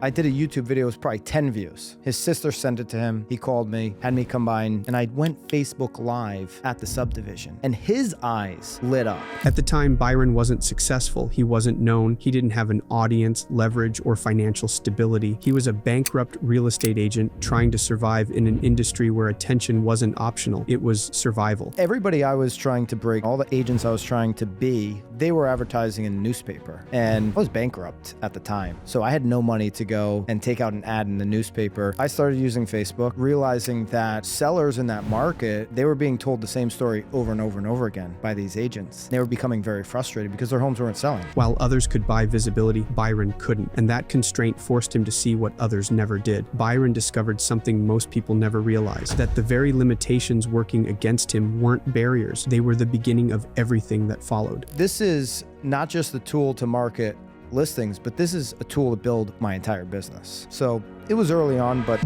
I did a YouTube video, it was probably 10 views. His sister sent it to him. He called me, had me come by, and I went Facebook Live at the subdivision, and his eyes lit up. At the time, Byron wasn't successful. He wasn't known. He didn't have an audience, leverage, or financial stability. He was a bankrupt real estate agent trying to survive in an industry where attention wasn't optional. It was survival. Everybody I was trying to break, all the agents I was trying to be, they were advertising in the newspaper, and I was bankrupt at the time. So I had no money to go and take out an ad in the newspaper. I started using Facebook, realizing that sellers in that market, they were being told the same story over and over and over again by these agents. They were becoming very frustrated because their homes weren't selling. While others could buy visibility, Byron couldn't, and that constraint forced him to see what others never did. Byron discovered something most people never realized, that the very limitations working against him weren't barriers. They were the beginning of everything that followed. This is not just a tool to market listings, but this is a tool to build my entire business. So it was early on, but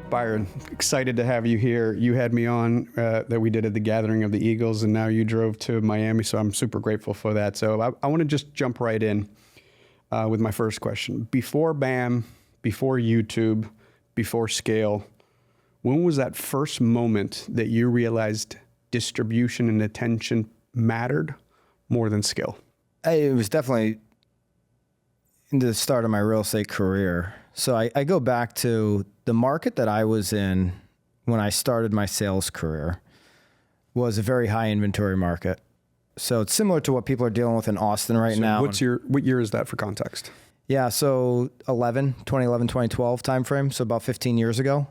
Byron, excited to have you here. You had me on that we did at the Gathering of the Eagles, and now you drove to Miami, so I'm super grateful for that. So I want to just jump right in with my first question. Before BAM, before YouTube, before scale, when was that first moment that you realized distribution and attention mattered more than skill? it was definitely into the start of my real estate career. So I go back to the market that I was in when I started my sales career was a very high inventory market. So it's similar to what people are dealing with in Austin right now. What year is that for context? Yeah, so 2011, 2012 timeframe, so about 15 years ago.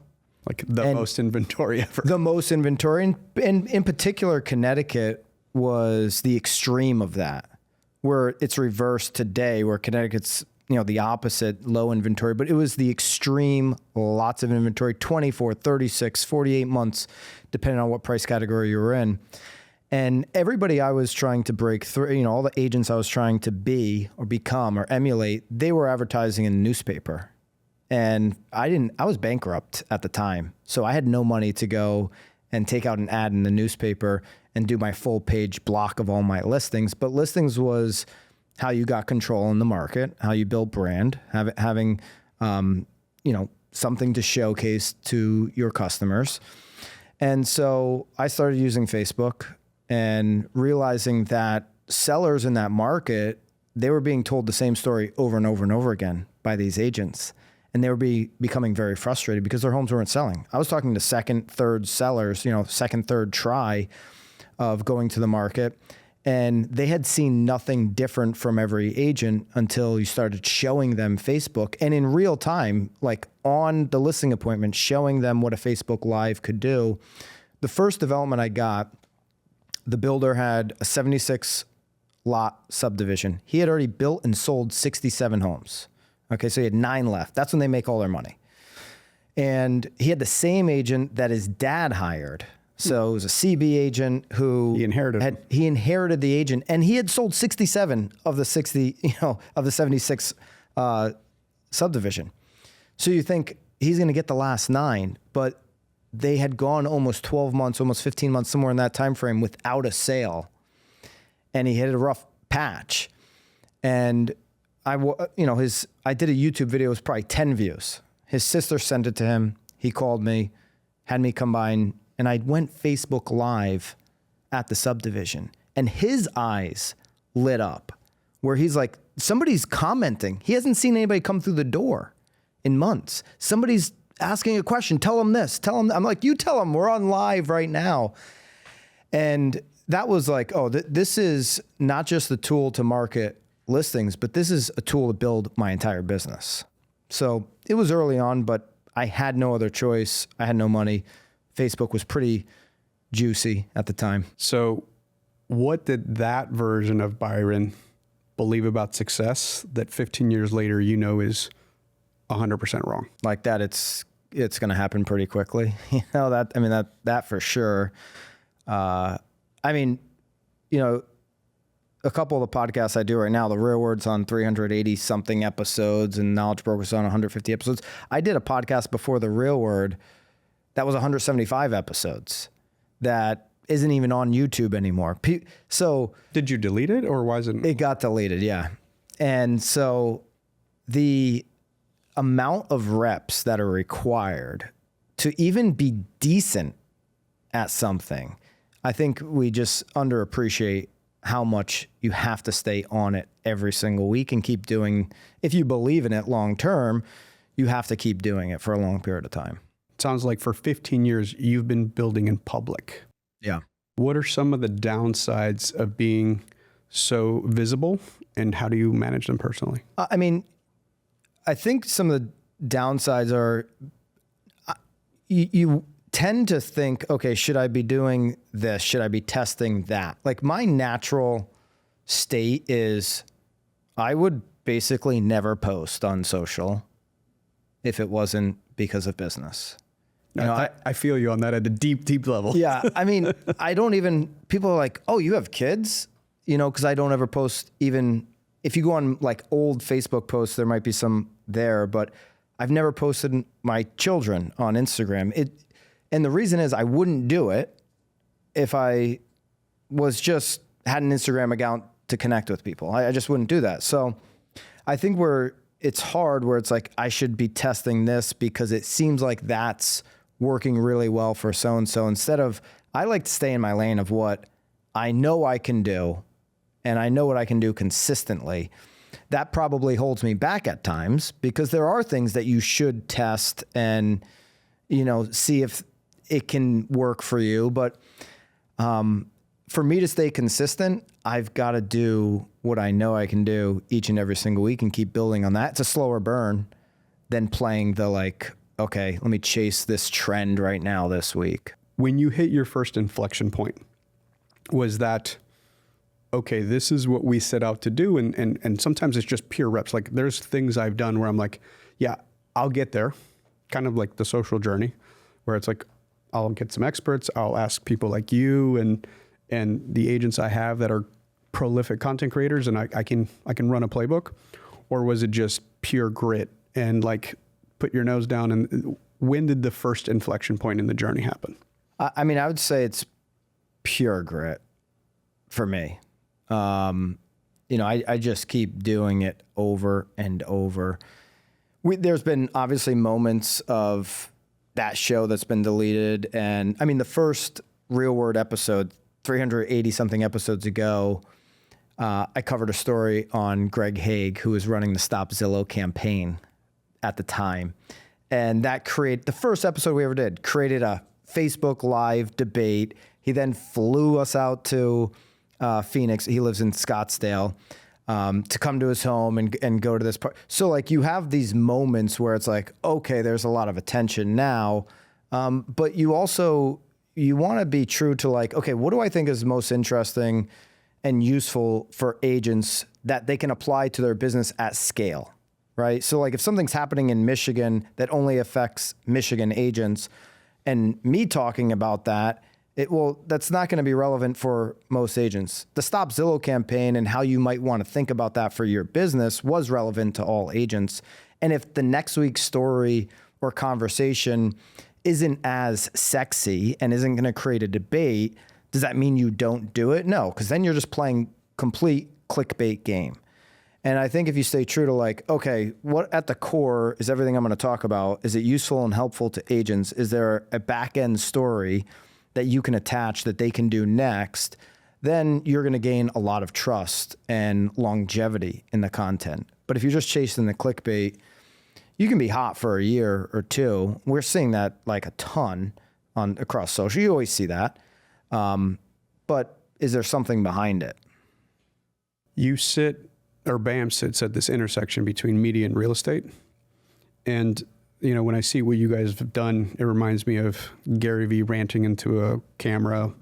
Like the most inventory ever. The most inventory. And in particular, Connecticut was the extreme of that, where it's reversed today, where Connecticut's the opposite, low inventory, but it was the extreme, lots of inventory, 24, 36, 48 months, depending on what price category you were in. And everybody I was trying to break through, all the agents I was trying to be or become or emulate, they were advertising in the newspaper. And I was bankrupt at the time. So I had no money to go and take out an ad in the newspaper and do my full page block of all my listings. But listings was how you got control in the market, how you build brand, having something to showcase to your customers. And so I started using Facebook and realizing that sellers in that market, they were being told the same story over and over and over again by these agents. And they were becoming very frustrated because their homes weren't selling. I was talking to second, third sellers, second, third try of going to the market. And they had seen nothing different from every agent until you started showing them Facebook. And in real time, like on the listing appointment, showing them what a Facebook Live could do. The first development I got, the builder had a 76 lot subdivision. He had already built and sold 67 homes. Okay, so he had 9 left. That's when they make all their money. And he had the same agent that his dad hired. So it was a CB agent who he inherited the agent, and he had sold 67 of the 76 subdivision. So you think he's going to get the last 9, but they had gone almost 12 months, almost 15 months, somewhere in that time frame without a sale, and he hit a rough patch. And I did a YouTube video, it was probably 10 views. His sister sent it to him. He called me, had me come by, and I went Facebook Live at the subdivision, and his eyes lit up where he's like, somebody's commenting. He hasn't seen anybody come through the door in months. Somebody's asking a question. Tell him this, tell him that. I'm like, you tell him, we're on live right now. And that was like, this is not just the tool to market listings, but this is a tool to build my entire business. So it was early on, but I had no other choice. I had no money. Facebook was pretty juicy at the time. So what did that version of Byron believe about success that 15 years later is 100% wrong? Like that it's going to happen pretty quickly. That for sure. A couple of the podcasts I do right now, the Real Word's on 380 something episodes and Knowledge Broker's on 150 episodes. I did a podcast before the Real Word that was 175 episodes that isn't even on YouTube anymore. So Did you delete it or wasn't it got deleted? Yeah. And so the amount of reps that are required to even be decent at something, I think we just underappreciate how much you have to stay on it every single week and keep doing. If you believe in it long term, you have to keep doing it for a long period of time. It sounds like for 15 years you've been building in public. Yeah. What are some of the downsides of being so visible, and how do you manage them personally? I mean, I think some of the downsides are you tend to think, okay, should I be doing this? Should I be testing that? Like my natural state is I would basically never post on social if it wasn't because of business. You know, I feel you on that at a deep, deep level. yeah. I mean, I don't even, people are like, oh, you have kids? You know, because I don't ever post, even if you go on like old Facebook posts, there might be some there, but I've never posted my children on Instagram. And the reason is I wouldn't do it if I was just had an Instagram account to connect with people. I just wouldn't do that. So I think it's hard where it's like, I should be testing this because it seems like that's working really well for so-and-so, instead of, I like to stay in my lane of what I know I can do, and I know what I can do consistently. That probably holds me back at times because there are things that you should test and, you know, see if it can work for you. But for me to stay consistent, I've got to do what I know I can do each and every single week and keep building on that. It's a slower burn than playing the like, okay, let me chase this trend right now this week. When you hit your first inflection point, was that, okay, this is what we set out to do? And sometimes it's just pure reps. Like there's things I've done where I'm like, yeah, I'll get there. Kind of like the social journey where it's like, I'll get some experts. I'll ask people like you and the agents I have that are prolific content creators, and I can run a playbook. Or was it just pure grit and like put your nose down? And when did the first inflection point in the journey happen? I mean, I would say it's pure grit for me. You know, I just keep doing it over and over. There's been obviously moments of that show that's been deleted. And I mean, the first Real Word episode, 380 something episodes ago, I covered a story on Greg Hague, who was running the Stop Zillow campaign at the time. And that the first episode we ever did, created a Facebook Live debate. He then flew us out to Phoenix. He lives in Scottsdale, to come to his home and go to this part. So like you have these moments where it's like, okay, there's a lot of attention now. But you want to be true to like, okay, what do I think is most interesting and useful for agents that they can apply to their business at scale, right? So like if something's happening in Michigan that only affects Michigan agents, and me talking about that, that's not going to be relevant for most agents. The Stop Zillow campaign and how you might want to think about that for your business was relevant to all agents. And if the next week's story or conversation isn't as sexy and isn't going to create a debate, does that mean you don't do it? No, because then you're just playing complete clickbait game. And I think if you stay true to like, okay, what at the core is everything I'm going to talk about? Is it useful and helpful to agents? Is there a back end story that you can attach that they can do next? Then you're going to gain a lot of trust and longevity in the content. But if you're just chasing the clickbait, you can be hot for a year or two. We're seeing that like a ton across social. You always see that. But is there something behind it? You BAM sits at this intersection between media and real estate. And, you know, when I see what you guys have done, it reminds me of Gary Vee ranting into a camera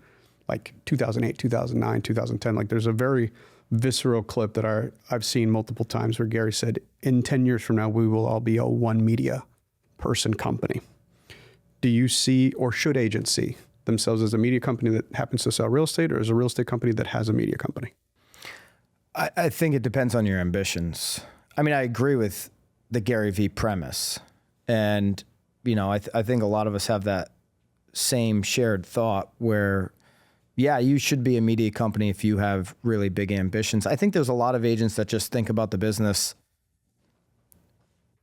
like 2008, 2009, 2010. Like there's a very visceral clip that I've seen multiple times where Gary said, in 10 years from now, we will all be a one media person company. Do you see, or should agents see themselves as a media company that happens to sell real estate, or as a real estate company that has a media company? I think it depends on your ambitions. I mean, I agree with the Gary Vee premise. And, you know, I think a lot of us have that same shared thought where yeah, you should be a media company if you have really big ambitions. I think there's a lot of agents that just think about the business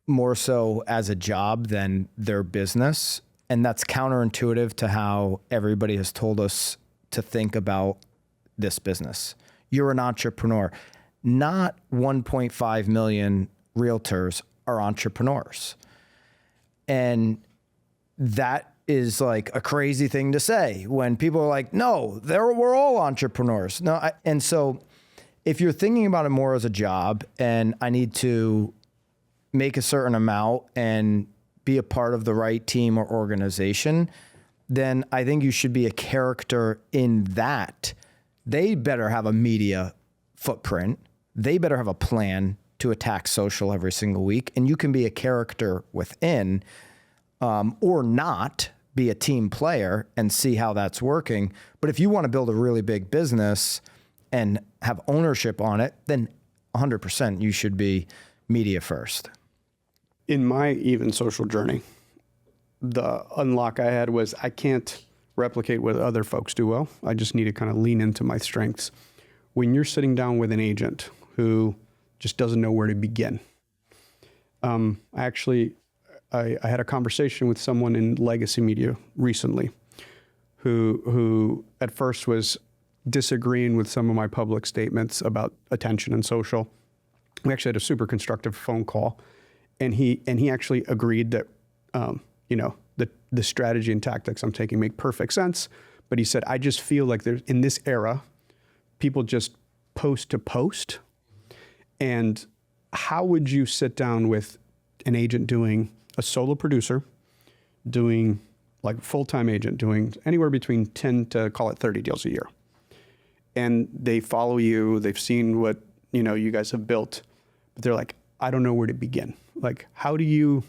more so as a job than their business. And that's counterintuitive to how everybody has told us to think about this business. You're an entrepreneur. Not 1.5 million realtors are entrepreneurs. And that is like a crazy thing to say when people are like, no, we're all entrepreneurs. No, and so if you're thinking about it more as a job and I need to make a certain amount and be a part of the right team or organization, then I think you should be a character in that. They better have a media footprint. They better have a plan to attack social every single week. And you can be a character within, or not be a team player and see how that's working. But if you want to build a really big business and have ownership on it, then 100% you should be media first. In my even social journey, the unlock I had was I can't replicate what other folks do well. I just need to kind of lean into my strengths. When you're sitting down with an agent who just doesn't know where to begin, I had a conversation with someone in legacy media recently who at first was disagreeing with some of my public statements about attention and social. We actually had a super constructive phone call. And he actually agreed that, the strategy and tactics I'm taking make perfect sense. But he said, I just feel like there's, in this era, people just post to post. And how would you sit down with an agent doing a solo producer, doing like full-time agent, doing anywhere between 10 to call it 30 deals a year? And they follow you, they've seen what, you guys have built, but they're like, I don't know where to begin. Like, how do you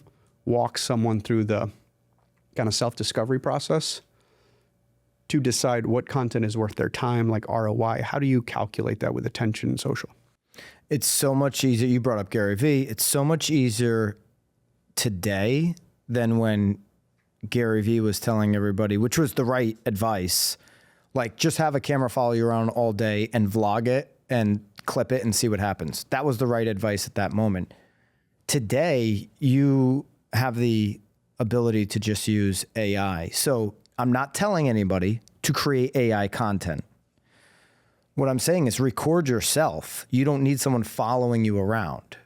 walk someone through the kind of self-discovery process to decide what content is worth their time, like ROI? How do you calculate that with attention and social? It's so much easier. You brought up Gary Vee. It's so much easier today than when Gary Vee was telling everybody, which was the right advice, like just have a camera follow you around all day and vlog it and clip it and see what happens. That was the right advice at that moment. Today, you have the ability to just use AI. So I'm not telling anybody to create AI content. What I'm saying is record yourself. You don't need someone following you around.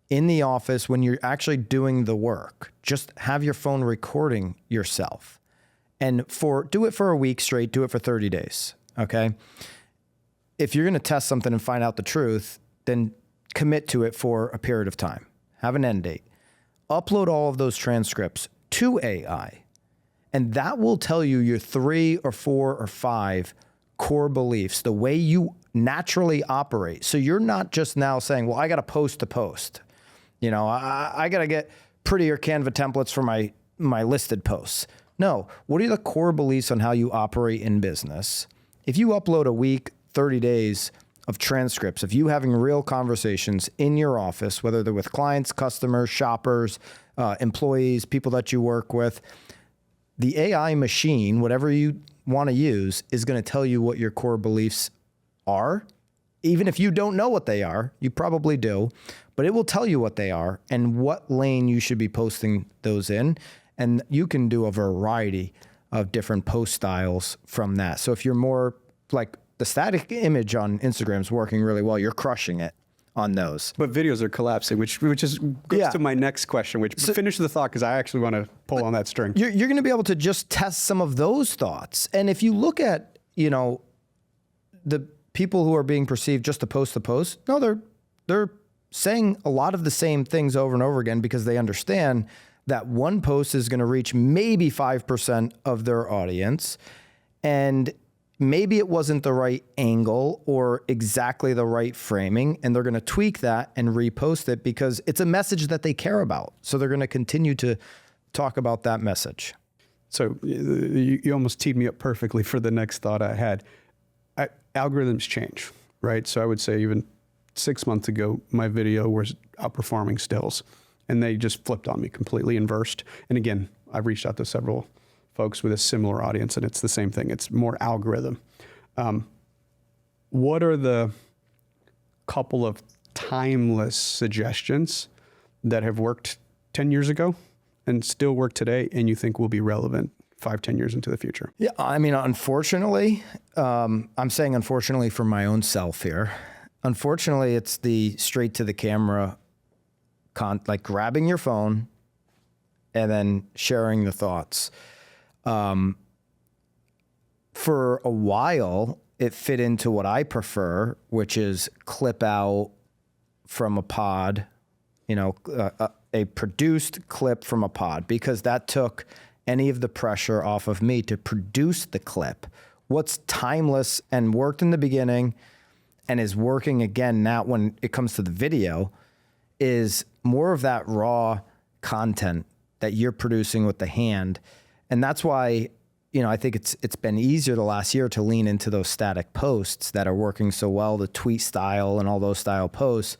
In the office, when you're actually doing the work, just have your phone recording yourself. And do it for a week straight, do it for 30 days, okay? If you're gonna test something and find out the truth, then commit to it for a period of time. Have an end date. Upload all of those transcripts to AI, and that will tell you your 3 or 4 or 5 core beliefs, the way you naturally operate. So you're not just now saying, well, I got to post to post. I got to get prettier Canva templates for my listed posts. No, what are the core beliefs on how you operate in business? If you upload a week, 30 days of transcripts of you having real conversations in your office, whether they're with clients, customers, shoppers, employees, people that you work with, the AI machine, whatever you want to use, is going to tell you what your core beliefs are. Even if you don't know what they are, you probably do, but it will tell you what they are and what lane you should be posting those in. And you can do a variety of different post styles from that. So if you're more like the static image on Instagram is working really well, you're crushing it on those. But videos are collapsing, which goes to my next question, finish the thought because I actually want to pull on that string. You're going to be able to just test some of those thoughts. And if you look at, the people who are being perceived just to post, no, they're saying a lot of the same things over and over again because they understand that one post is going to reach maybe 5% of their audience. And maybe it wasn't the right angle or exactly the right framing, and they're going to tweak that and repost it because it's a message that they care about. So they're going to continue to talk about that message. So you almost teed me up perfectly for the next thought I had. Algorithms change, right? So I would say even 6 months ago, my video was outperforming stills, and they just flipped on me, completely inversed. And again, I've reached out to several folks with a similar audience, and it's the same thing. It's more algorithm. What are the couple of timeless suggestions that have worked 10 years ago and still work today and you think will be relevant 5-10 years into the future? Yeah, I mean, unfortunately, I'm saying unfortunately for my own self here. Unfortunately, it's the straight to the camera, like grabbing your phone and then sharing the thoughts. For a while, it fit into what I prefer, which is clip out from a pod, a produced clip from a pod, because that took any of the pressure off of me to produce the clip. What's timeless and worked in the beginning and is working again now when it comes to the video is more of that raw content that you're producing with the hand. And that's why, I think it's been easier the last year to lean into those static posts that are working so well, the tweet style and all those style posts.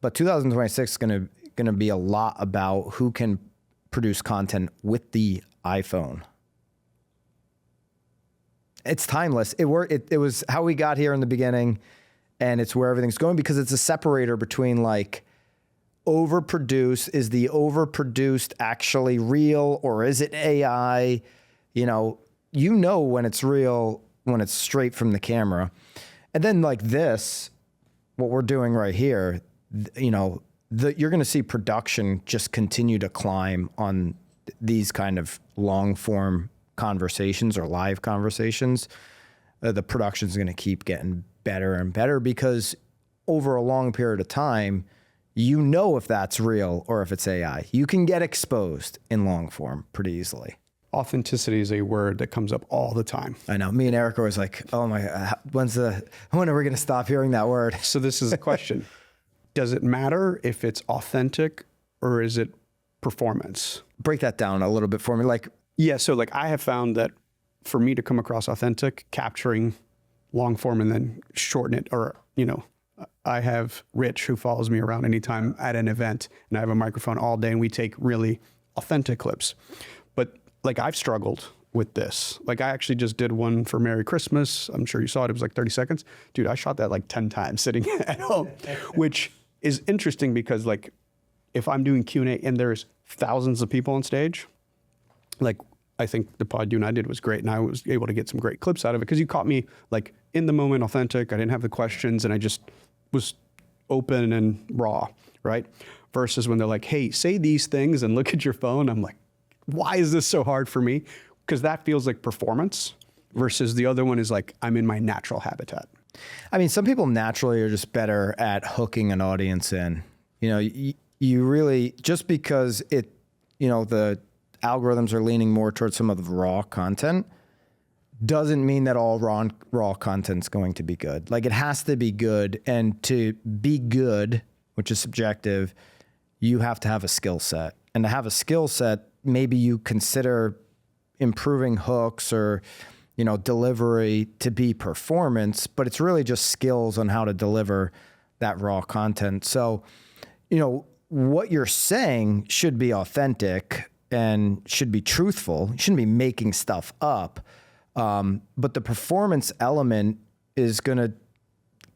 But 2026 is going to be a lot about who can produce content with the iPhone. It's timeless. It was how we got here in the beginning, and it's where everything's going, because it's a separator between like overproduce. Is the overproduced actually real, or is it AI? When it's real, when it's straight from the camera. And then like this, what we're doing right here, you're going to see production just continue to climb on these kind of long form conversations or live conversations. The production is going to keep getting better and better, because over a long period of time, if that's real or if it's AI. You can get exposed in long form pretty easily. Authenticity is a word that comes up all the time. I know. Me and Eric are always like, oh my, when are we going to stop hearing that word? So this is a question. Does it matter if it's authentic or is it performance? Break that down a little bit for me. So I have found that for me to come across authentic, capturing long form and then shorten it, or, I have Rich who follows me around anytime at an event, and I have a microphone all day and we take really authentic clips. But I've struggled with this. I actually just did one for Merry Christmas. I'm sure you saw it. It was 30 seconds. Dude, I shot that 10 times sitting at home, which is interesting because if I'm doing Q&A and there's thousands of people on stage, I think the pod you and I did was great, and I was able to get some great clips out of it because you caught me in the moment, authentic. I didn't have the questions and I just was open and raw, right? Versus when they're like, hey, say these things and look at your phone. I'm like, why is this so hard for me? Because that feels like performance versus the other one is I'm in my natural habitat. I mean, some people naturally are just better at hooking an audience in. You really, just because the algorithms are leaning more towards some of the raw content doesn't mean that all raw content's going to be good. It has to be good, and to be good, which is subjective, you have to have a skill set. And to have a skill set, maybe you consider improving hooks or, delivery to be performance, but it's really just skills on how to deliver that raw content. So, what you're saying should be authentic and should be truthful. You shouldn't be making stuff up. But the performance element is going to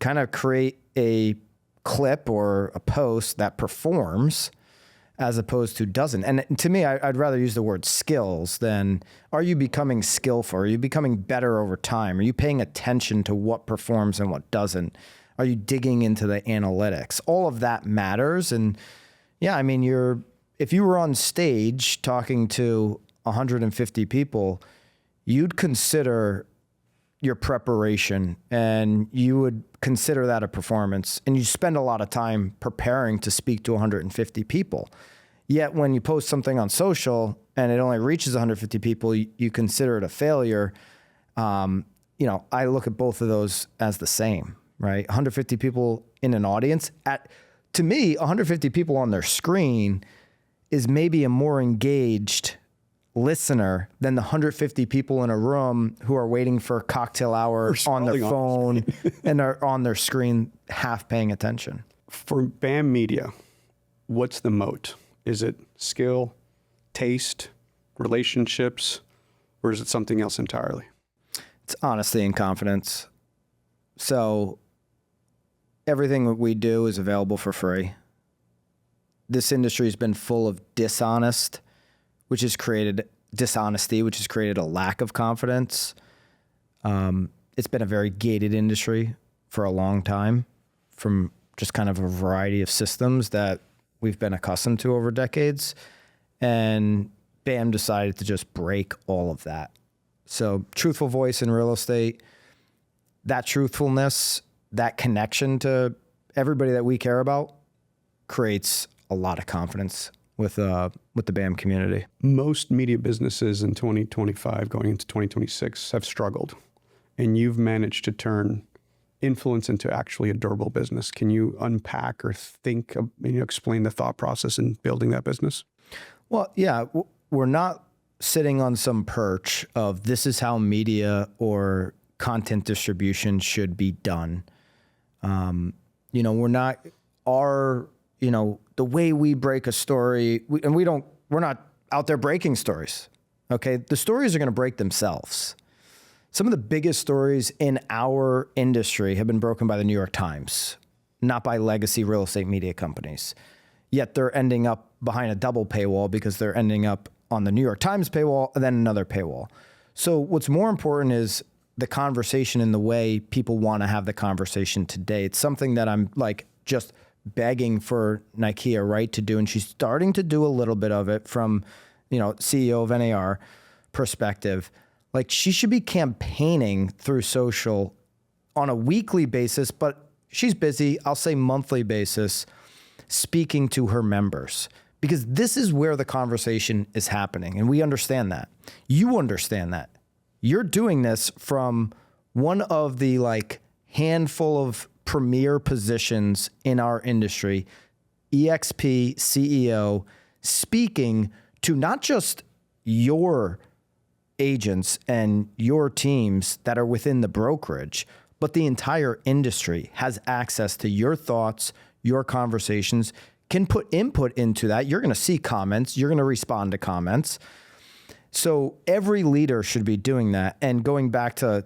kind of create a clip or a post that performs as opposed to doesn't. And to me, I'd rather use the word skills than, are you becoming skillful? Are you becoming better over time? Are you paying attention to what performs and what doesn't? Are you digging into the analytics? All of that matters. And yeah, I mean, if you were on stage talking to 150 people, you'd consider your preparation and you would consider that a performance, and you spend a lot of time preparing to speak to 150 people. Yet when you post something on social and it only reaches 150 people, you consider it a failure. I look at both of those as the same, right? 150 people in an audience, to me, 150 people on their screen is maybe a more engaged listener than the 150 people in a room who are waiting for a cocktail hour on their phone and are on their screen half paying attention. For BAM Media, what's the moat? Is it skill, taste, relationships, or is it something else entirely? It's honesty and confidence. So everything that we do is available for free. This industry has been full of dishonesty, which has created a lack of confidence. It's been a very gated industry for a long time, from just kind of a variety of systems that we've been accustomed to over decades. And BAM decided to just break all of that. So truthful voice in real estate, that truthfulness, that connection to everybody that we care about creates a lot of confidence with the BAM community. Most media businesses in 2025 going into 2026 have struggled, and you've managed to turn influence into actually a durable business. Can you unpack or explain the thought process in building that business? Well, yeah, we're not sitting on some perch of this is how media or content distribution should be done. We're not the way we break a story, we're not out there breaking stories. Okay. The stories are going to break themselves. Some of the biggest stories in our industry have been broken by the New York Times, not by legacy real estate media companies. Yet they're ending up behind a double paywall because they're ending up on the New York Times paywall and then another paywall. So what's more important is the conversation and the way people want to have the conversation today. It's something that I'm like just begging for Nikia Wright to do, and she's starting to do a little bit of it from, CEO of NAR perspective. Like, she should be campaigning through social on a weekly basis, but she's busy, I'll say monthly basis, speaking to her members, because this is where the conversation is happening. And we understand that. You understand that. You're doing this from one of the handful of premier positions in our industry, EXP CEO, speaking to not just your agents and your teams that are within the brokerage, but the entire industry has access to your thoughts, your conversations, can put input into that. You're going to see comments. You're going to respond to comments. So every leader should be doing that. And going back to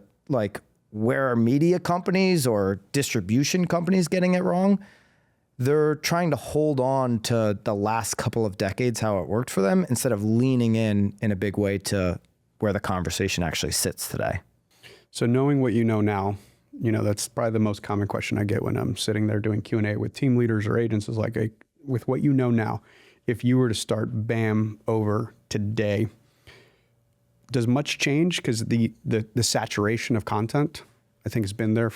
where are media companies or distribution companies getting it wrong? They're trying to hold on to the last couple of decades, how it worked for them, instead of leaning in a big way to where the conversation actually sits today. So knowing what you know now, that's probably the most common question I get when I'm sitting there doing Q&A with team leaders or agents is with what you know now, if you were to start BAM over today, does much change? Because the saturation of content, I think, has been there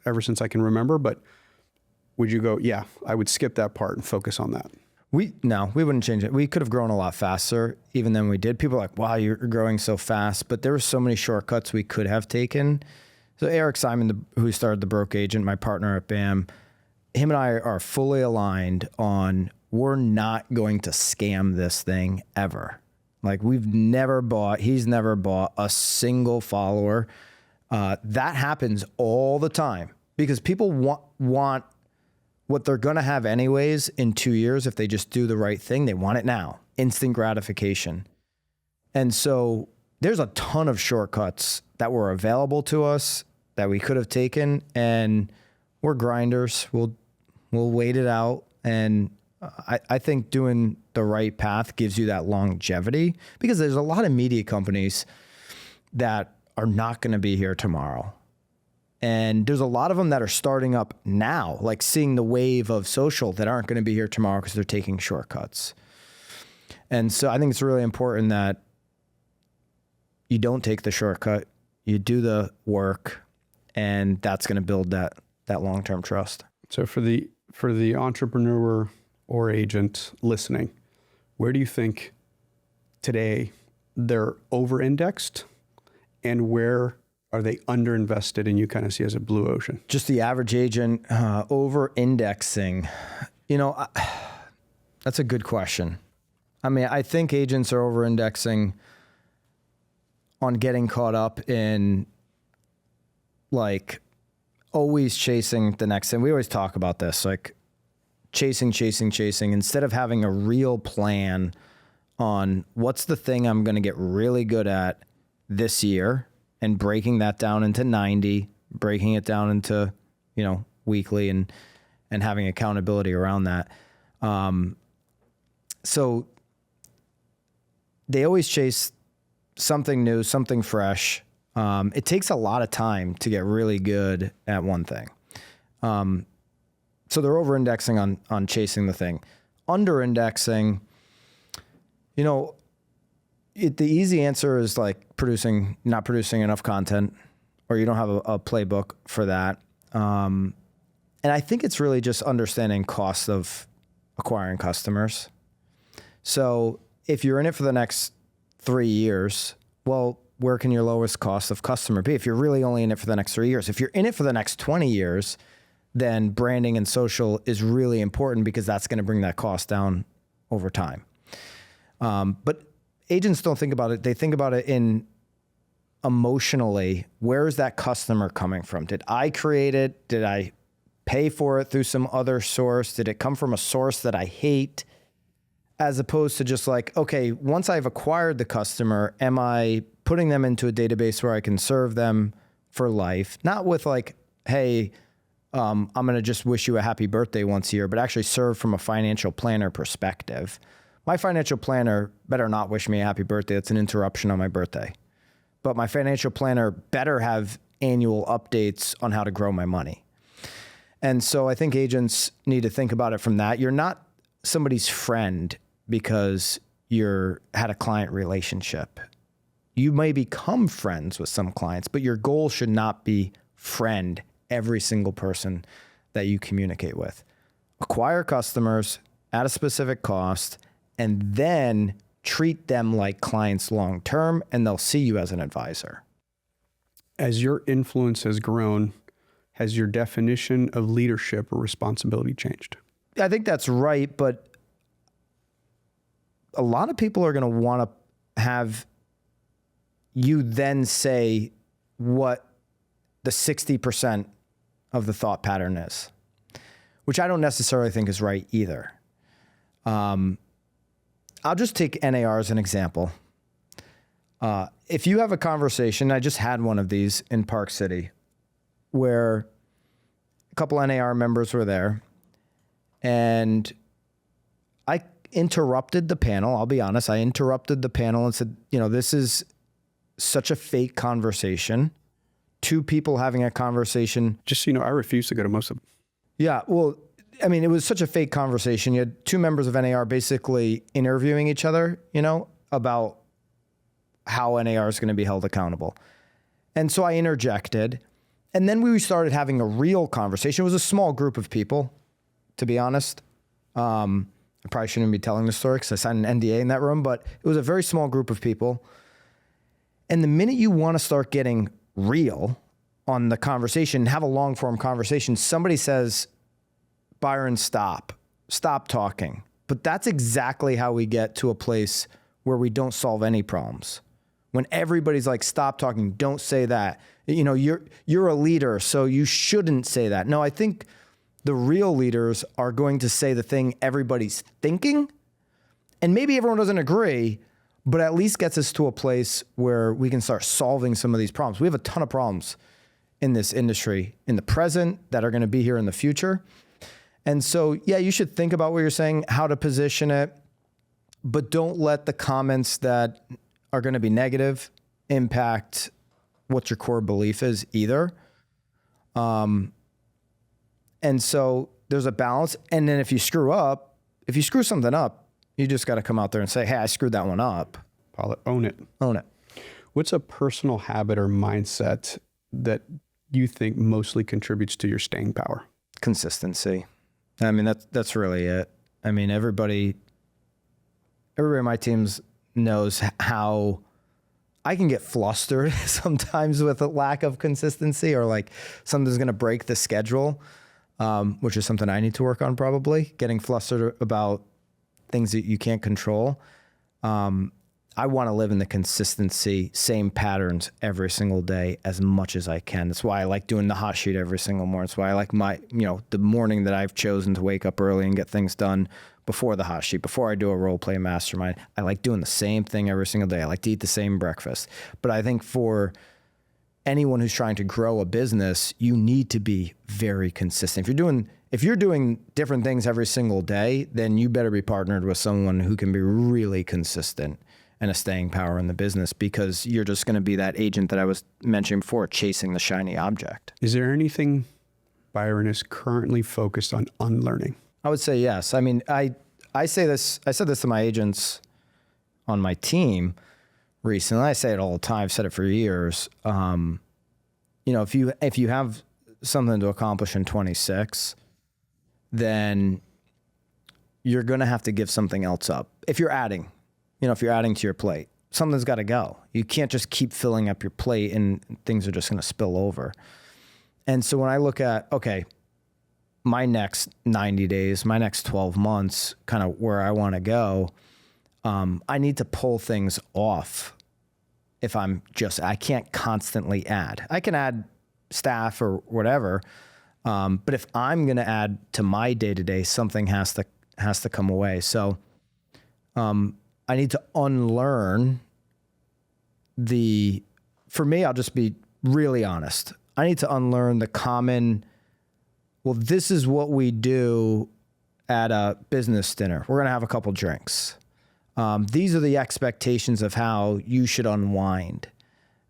ever since I can remember. But would you go, yeah, I would skip that part and focus on that? No, we wouldn't change it. We could have grown a lot faster even than we did. People are like, wow, you're growing so fast. But there were so many shortcuts we could have taken. So Eric Simon, who started The Broke Agent, my partner at BAM, him and I are fully aligned on we're not going to scam this thing ever. He's never bought a single follower. That happens all the time because people want what they're going to have anyways in 2 years. If they just do the right thing, they want it now, instant gratification. And so there's a ton of shortcuts that were available to us that we could have taken, and we're grinders. We'll wait it out. And I think doing the right path gives you that longevity, because there's a lot of media companies that are not going to be here tomorrow. And there's a lot of them that are starting up now, seeing the wave of social, that aren't going to be here tomorrow because they're taking shortcuts. And so I think it's really important that you don't take the shortcut, you do the work, and that's going to build that long-term trust. So for the entrepreneur or agent listening, where do you think today they're over-indexed, and where are they under-invested and you kind of see as a blue ocean? Just the average agent over-indexing. That's a good question. I mean, I think agents are over-indexing on getting caught up in always chasing the next thing. We always talk about this, chasing, instead of having a real plan on what's the thing I'm going to get really good at this year and breaking that down into 90, breaking it down into, weekly and having accountability around that. So they always chase something new, something fresh. It takes a lot of time to get really good at one thing. So they're over-indexing on chasing the thing. Under-indexing, the easy answer is like not producing enough content, or you don't have a playbook for that. And I think it's really just understanding costs of acquiring customers. So if you're in it for the next 3 years, well, where can your lowest cost of customer be? If you're really only in it for the next 3 years, if you're in it for the next 20 years, then branding and social is really important because that's going to bring that cost down over time. But agents don't think about it. They think about it in emotionally, where is that customer coming from? Did I create it? Did I pay for it through some other source? Did it come from a source that I hate? As opposed to just like, okay, once I've acquired the customer, am I putting them into a database where I can serve them for life? Not with like, hey, I'm going to just wish you a happy birthday once a year, but actually serve from a financial planner perspective. My financial planner better not wish me a happy birthday. It's an interruption on my birthday. But my financial planner better have annual updates on how to grow my money. And so I think agents need to think about it from that. You're not somebody's friend because you're had a client relationship. You may become friends with some clients, but your goal should not be friend every single person that you communicate with. Acquire customers at a specific cost and then treat them like clients long-term, and they'll see you as an advisor. As your influence has grown, has your definition of leadership or responsibility changed? I think that's right, but a lot of people are going to want to have you then say what the 60% of the thought pattern is, which I don't necessarily think is right either. I'll just take NAR as an example. If you have a conversation, I just had one of these in Park City where a couple NAR members were there and I interrupted the panel. I'll be honest. I interrupted the panel and said, this is such a fake conversation. Two people having a conversation. Just so you know, I refuse to go to most of them. Yeah. Well, I mean, it was such a fake conversation. You had two members of NAR basically interviewing each other, about how NAR is going to be held accountable. And so I interjected. And then we started having a real conversation. It was a small group of people, to be honest. I probably shouldn't be telling the story because I signed an NDA in that room, but it was a very small group of people. And the minute you want to start getting real on the conversation, have a long form conversation, somebody says, Byron, stop talking. But that's exactly how we get to a place where we don't solve any problems. When everybody's like, stop talking, don't say that. You're a leader, so you shouldn't say that. No, I think the real leaders are going to say the thing everybody's thinking, and maybe everyone doesn't agree, but at least gets us to a place where we can start solving some of these problems. We have a ton of problems in this industry in the present that are going to be here in the future. And so, yeah, you should think about what you're saying, how to position it, but don't let the comments that are going to be negative impact what your core belief is either. And so there's a balance. And then if you screw something up, you just got to come out there and say, hey, I screwed that one up. Own it. Own it. What's a personal habit or mindset that you think mostly contributes to your staying power? Consistency. I mean, that's really it. I mean, everybody on my teams knows how I can get flustered sometimes with a lack of consistency, or like something's going to break the schedule, which is something I need to work on probably, getting flustered about things that you can't control. I want to live in the consistency, same patterns every single day as much as I can. That's why I like doing the hot sheet every single morning. That's why I like the morning that I've chosen to wake up early and get things done before the hot sheet, before I do a role play mastermind. I like doing the same thing every single day. I like to eat the same breakfast. But I think for anyone who's trying to grow a business, you need to be very consistent. If you're doing different things every single day, then you better be partnered with someone who can be really consistent and a staying power in the business, because you're just going to be that agent that I was mentioning before, chasing the shiny object. Is there anything Byron is currently focused on unlearning? I would say yes. I mean, I said this to my agents on my team recently. I say it all the time. I've said it for years. If you have something to accomplish in 26, then you're going to have to give something else up. If you're adding to your plate, something's got to go. You can't just keep filling up your plate and things are just going to spill over. And so when I look at, okay, my next 90 days, my next 12 months, kind of where I want to go, I need to pull things off. I can't constantly add. I can add staff or whatever, but if I'm going to add to my day-to-day, something has to come away. So I need to unlearn for me, I'll just be really honest. I need to unlearn the common, well, this is what we do at a business dinner. We're going to have a couple drinks. These are the expectations of how you should unwind.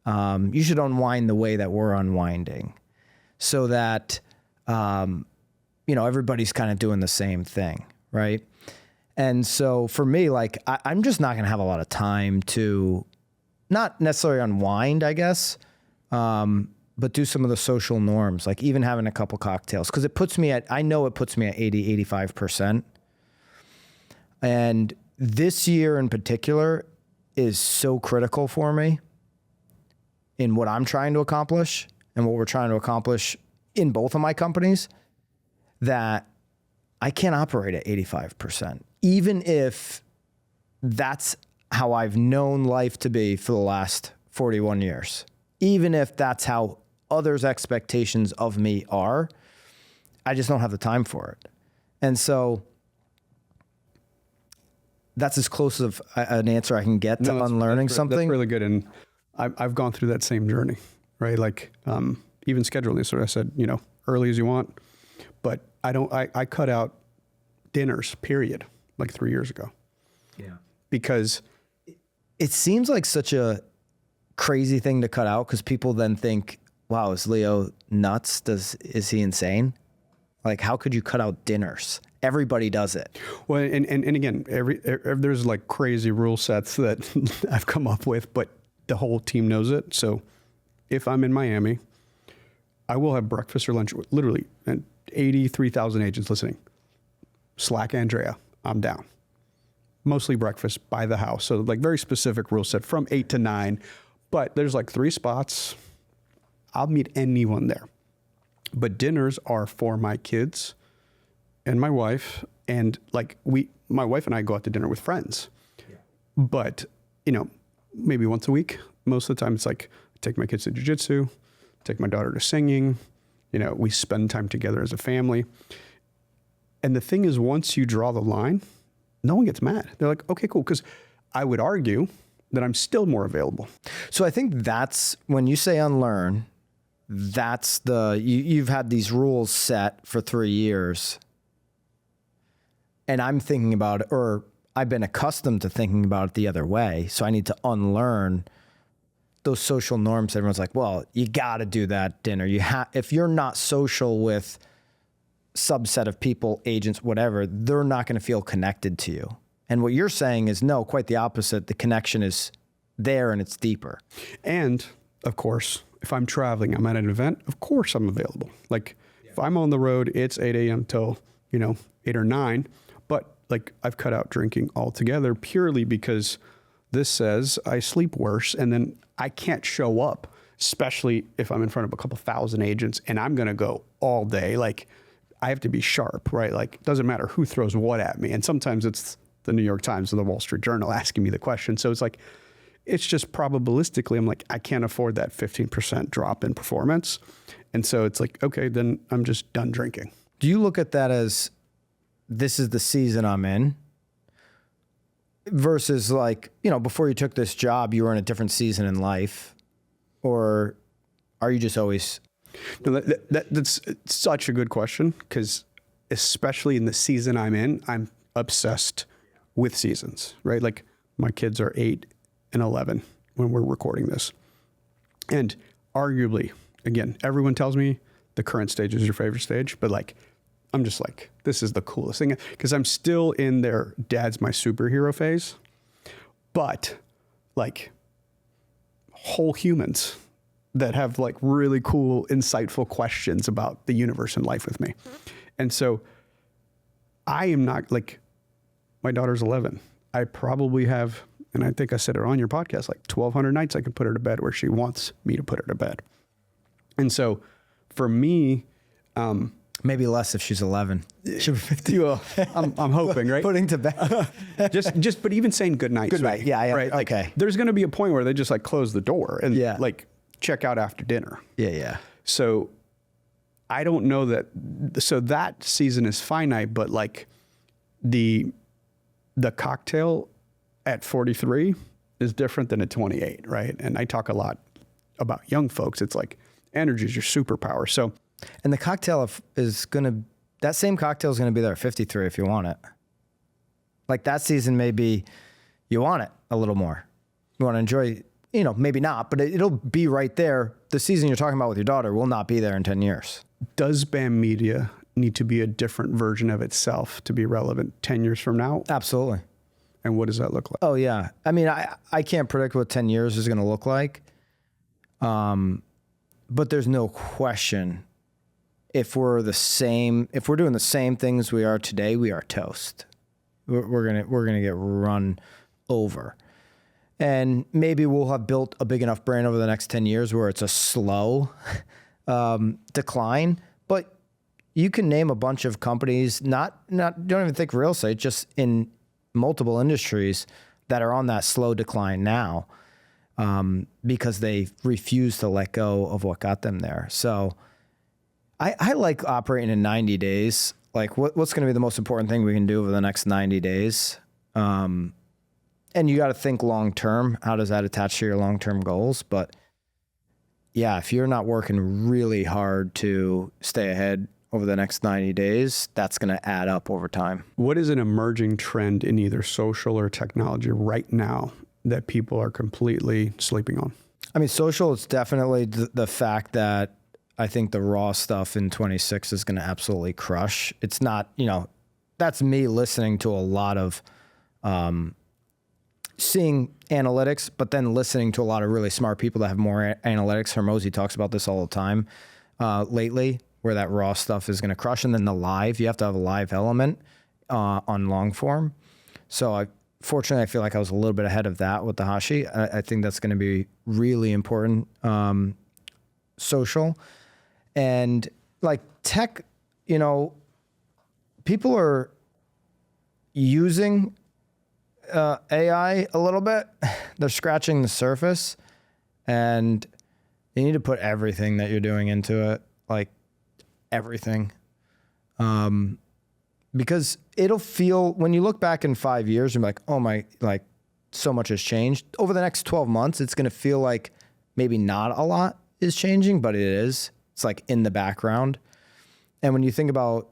You should unwind the way that we're unwinding, so that, everybody's kind of doing the same thing, right? And so for me, like, I'm just not going to have a lot of time to not necessarily unwind, I guess, but do some of the social norms, like even having a couple cocktails, because I know it puts me at 80, 85%. And this year in particular is so critical for me in what I'm trying to accomplish and what we're trying to accomplish in both of my companies, that I can't operate at 85%, even if that's how I've known life to be for the last 41 years. Even if that's how others' expectations of me are, I just don't have the time for it. And so that's as close of an answer I can get to unlearning something. That's really good. And I've gone through that same journey, right? Like, even scheduling. So I said, early as you want, but I cut out dinners, period, like 3 years ago. Yeah. Because it seems like such a crazy thing to cut out, because people then think, wow, is Leo nuts? Is he insane? Like, how could you cut out dinners? Everybody does it. Well, and again, there's like crazy rule sets that I've come up with, but the whole team knows it. So if I'm in Miami, I will have breakfast or lunch, literally, and 83,000 agents listening. Slack Andrea, I'm down. Mostly breakfast by the house. So like very specific rule set from 8 to 9, but there's like 3 spots. I'll meet anyone there. But dinners are for my kids and my wife. And like my wife and I go out to dinner with friends, but maybe once a week. Most of the time it's like, I take my kids to jiu-jitsu, take my daughter to singing, we spend time together as a family. And the thing is, once you draw the line, no one gets mad. They're like, okay, cool. Because I would argue that I'm still more available. So I think that's when you say unlearn, that's you've had these rules set for 3 years. And I'm thinking about it, or I've been accustomed to thinking about it the other way. So I need to unlearn those social norms. Everyone's like, well, you got to do that dinner. If you're not social with subset of people, agents, whatever, they're not going to feel connected to you. And what you're saying is no, quite the opposite. The connection is there and it's deeper. And of course, if I'm traveling, I'm at an event, of course I'm available. Like if I'm on the road, it's 8 a.m. till, 8 or 9. But like I've cut out drinking altogether purely because this says I sleep worse and then I can't show up, especially if I'm in front of a couple thousand agents and I'm going to go all day. Like I have to be sharp, right? Like it doesn't matter who throws what at me. And sometimes it's the New York Times or the Wall Street Journal asking me the question. So it's like, it's just probabilistically, I'm like, I can't afford that 15% drop in performance. And so it's like, okay, then I'm just done drinking. Do you look at that as this is the season I'm in versus like, before you took this job, you were in a different season in life? Or are you just always? No, that's such a good question, because especially in the season I'm in, I'm obsessed with seasons, right? Like my kids are 8 and 11 when we're recording this. And arguably, again, everyone tells me the current stage is your favorite stage, but like, I'm just like, this is the coolest thing, because I'm still in their dad's my superhero phase, but like whole humans that have like really cool, insightful questions about the universe and life with me. And so I am not like, my daughter's 11. I probably have, and I think I said it on your podcast, like 1,200 nights I can put her to bed where she wants me to put her to bed. And so for me, Maybe less if she's 11. She'll be 50. well, I'm hoping, right? Putting to bed. but even saying good night. Good night. Yeah. Right. Like, okay. there's going to be a point where they just like close the door and Yeah. like check out after dinner. Yeah. So I don't know that. So that season is finite, but like the cocktail at 43 is different than at 28, right? And I talk a lot about young folks. It's like energy is your superpower. So, And the cocktail that same cocktail is going to be there at 53 if you want it. Like that season, maybe you want it a little more. You want to enjoy, maybe not, but it'll be right there. The season you're talking about with your daughter will not be there in 10 years. does BAM Media need to be a different version of itself to be relevant 10 years from now? Absolutely. And what does that look like? Oh, yeah. I mean, I can't predict what 10 years is going to look like. But there's no question if we're doing the same things we are today, we are toast. We're gonna get run over. And maybe we'll have built a big enough brand over the next 10 years where it's a slow decline. But you can name a bunch of companies, don't even think real estate, just in multiple industries that are on that slow decline now because they refuse to let go of what got them there. So I like operating in 90 days. Like what's going to be the most important thing we can do over the next 90 days? And you got to think long-term. How does that attach to your long-term goals? But yeah, if you're not working really hard to stay ahead over the next 90 days, that's going to add up over time. What is an emerging trend in either social or technology right now that people are completely sleeping on? I mean, social is definitely the fact that I think the raw stuff in 26 is going to absolutely crush. It's not, that's me listening to a lot of seeing analytics, but then listening to a lot of really smart people that have more analytics. Hormozi talks about this all the time lately, where that raw stuff is going to crush. And then you have to have a live element on long form. So fortunately, I feel like I was a little bit ahead of that with the Hashi. I think that's going to be really important, social. And like tech, people are using AI a little bit. They're scratching the surface, and you need to put everything that you're doing into it, like everything. Because it'll feel, when you look back in 5 years, you're like, oh my, like so much has changed. Over the next 12 months, it's going to feel like maybe not a lot is changing, but it is. It's like in the background. And when you think about,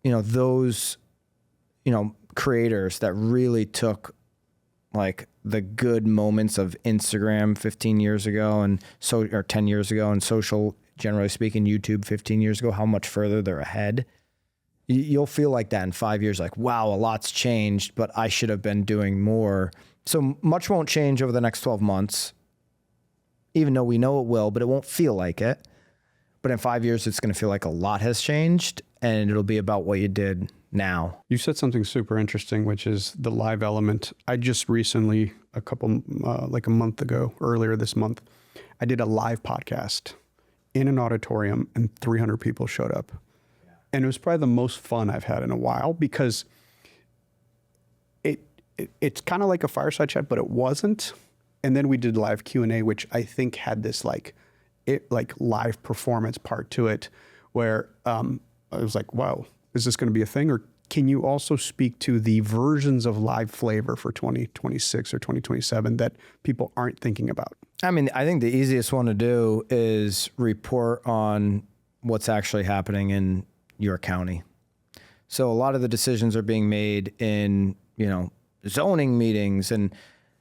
those, creators that really took like the good moments of Instagram 15 years ago or 10 years ago, and social, generally speaking, YouTube 15 years ago, how much further they're ahead. You'll feel like that in 5 years, like, wow, a lot's changed, but I should have been doing more. So much won't change over the next 12 months, even though we know it will, but it won't feel like it. But in 5 years, it's going to feel like a lot has changed, and it'll be about what you did now. You said something super interesting, which is the live element. I just recently, like a month ago, earlier this month, I did a live podcast in an auditorium and 300 people showed up. Yeah. And it was probably the most fun I've had in a while, because it's kind of like a fireside chat, but it wasn't. And then we did live Q&A, which I think had this like live performance part to it, where I was like, wow, Is this going to be a thing? Or can you also speak to the versions of live flavor for 2026 or 2027 that people aren't thinking about? I mean, I think the easiest one to do is report on what's actually happening in your county. So a lot of the decisions are being made in, zoning meetings, and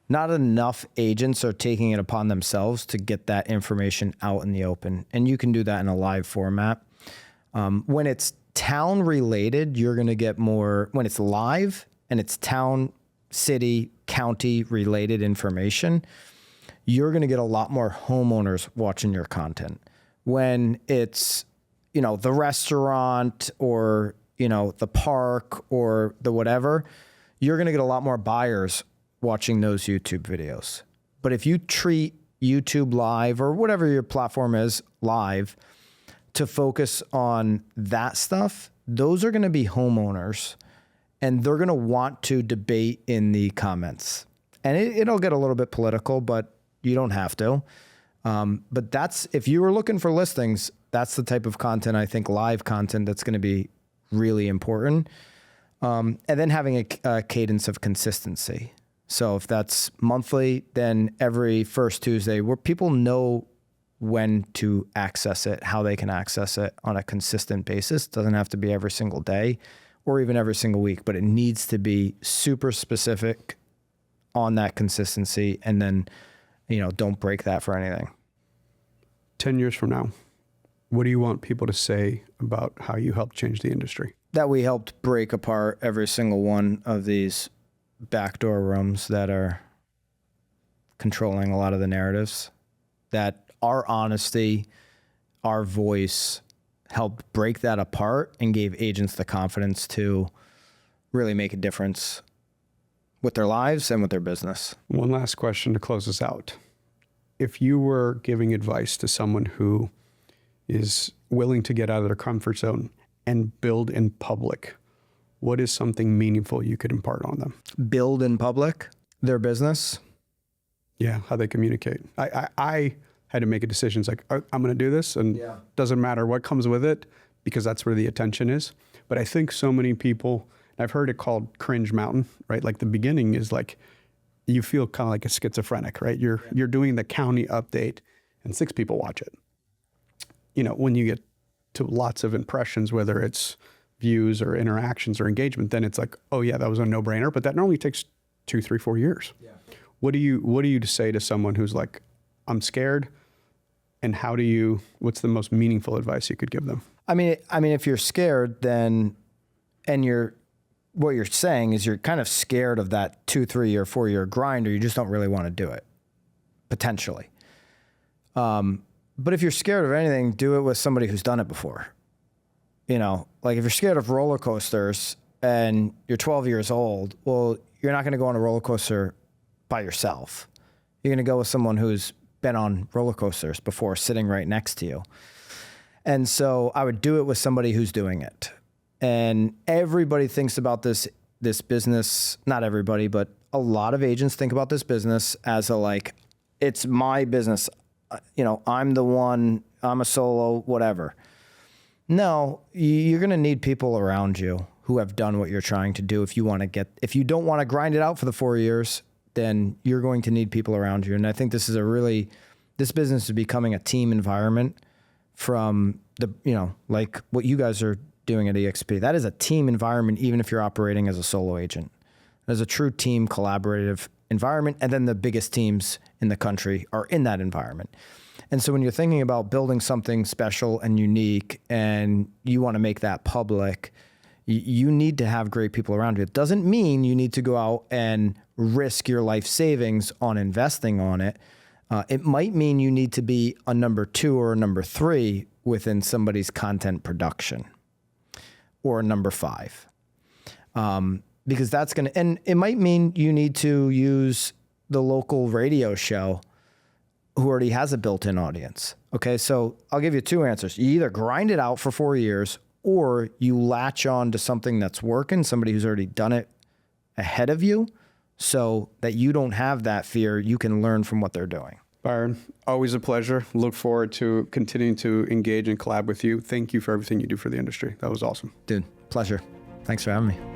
not enough agents are taking it upon themselves to get that information out in the open. And you can do that in a live format. When it's town related, you're going to get more. When it's live and it's town, city, county related information, you're going to get a lot more homeowners watching your content. When it's, the restaurant or, the park or the whatever, you're going to get a lot more buyers watching those YouTube videos. But if you treat YouTube Live or whatever your platform is live to focus on that stuff, those are going to be homeowners, and they're going to want to debate in the comments. And it'll get a little bit political, but you don't have to. But that's, if you were looking for listings, that's the type of content, I think, live content, that's going to be really important. And then having a cadence of consistency. So if that's monthly, then every first Tuesday, where people know when to access it, how they can access it on a consistent basis. Doesn't have to be every single day or even every single week, but it needs to be super specific on that consistency. And then, don't break that for anything. 10 years from now, what do you want people to say about how you helped change the industry? That we helped break apart every single one of these backdoor rooms that are controlling a lot of the narratives, that our honesty, our voice helped break that apart and gave agents the confidence to really make a difference with their lives and with their business. One last question to close us out. If you were giving advice to someone who is willing to get out of their comfort zone and build in public, what is something meaningful you could impart on them? Build in public, their business. Yeah, how they communicate. I had to make a decision. It's like, I'm going to do this, and doesn't matter what comes with it, because that's where the attention is. But I think so many people, I've heard it called cringe mountain, right? Like the beginning is like, you feel kind of like a schizophrenic, right? You're doing the county update and 6 people watch it. When you get to lots of impressions, whether it's views or interactions or engagement, then it's like, oh yeah, that was a no-brainer. But that normally takes 2, 3, 4 years. Yeah. What do you say to someone who's like, I'm scared, and what's the most meaningful advice you could give them? I mean, if you're scared, then, and what you're saying is you're kind of scared of that 2, 3 or 4 year grind, or you just don't really want to do it, potentially. But if you're scared of anything, do it with somebody who's done it before. Like if you're scared of roller coasters and you're 12 years old, well, you're not going to go on a roller coaster by yourself. You're going to go with someone who's been on roller coasters before, sitting right next to you. And so I would do it with somebody who's doing it. And everybody thinks about this business, not everybody, but a lot of agents think about this business as it's my business. I'm the one, I'm a solo, whatever. No, you're going to need people around you who have done what you're trying to do. If you don't want to grind it out for the 4 years, then you're going to need people around you. And I think this business is becoming a team environment from like what you guys are doing at EXP. That is a team environment, even if you're operating as a solo agent. There's a true team collaborative environment. And then the biggest teams in the country are in that environment. And so when you're thinking about building something special and unique and you want to make that public, you need to have great people around you. It doesn't mean you need to go out and risk your life savings on investing on it. It might mean you need to be a number 2 or a number 3 within somebody's content production, or a number 5. Because that's going to, and it might mean you need to use the local radio show who already has a built-in audience. Okay, so I'll give you 2 answers. You either grind it out for 4 years, or you latch on to something that's working, somebody who's already done it ahead of you, so that you don't have that fear. You can learn from what they're doing. Byron, always a pleasure. Look forward to continuing to engage and collab with you. Thank you for everything you do for the industry. That was awesome. Dude, pleasure. Thanks for having me.